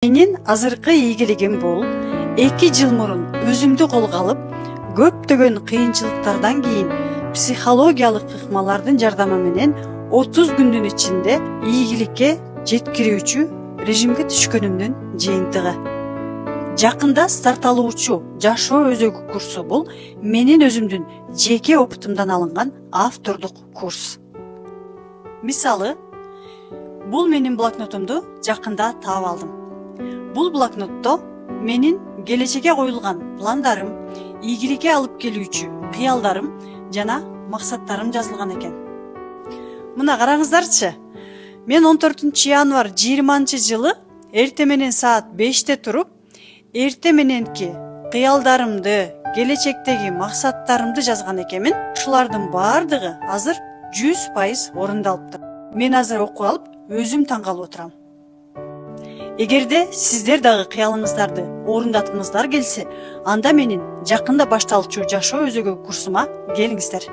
Менин азыркы ийгилигим бул 2 жыл мурун өзүмдү колго алып, көптөгөн кыйынчылыктардан кийин психологиялык ыкмалардын жардамы менен 30 күндүн ичинде ийгиликке жеткирүүчү режимге түшкөнүмдүн жыйынтыгы. Жакында старт алуучу жашоо өзөгү курсу бул менин өзүмдүн жеке опытымдан алынган автордук курс. Мисалы, бул менин блокнотумду жакында таап алдым. Бул блокнотто менин келечекке коюлган пландарым, ийгиликке алып келүүчү кыялдарым жана максаттарым жазылган экен. Мына караңыздарчы. Мен 14 январь 20-жылы эрте менен саат 5-те туруп, эрте мененки кыялдарымды, келечектеги максаттарымды жазган экенмин. Ушулардын баардыгы азыр 100% орундалыптыр. Мен азыр окуп алып, өзүм таң калып отурам. Эгерде сиздер дагы кыялыңыздарды орундаткыңыздар келсе, анда менин жакында башталчу жашоо өзөгү курсума келиңиздер.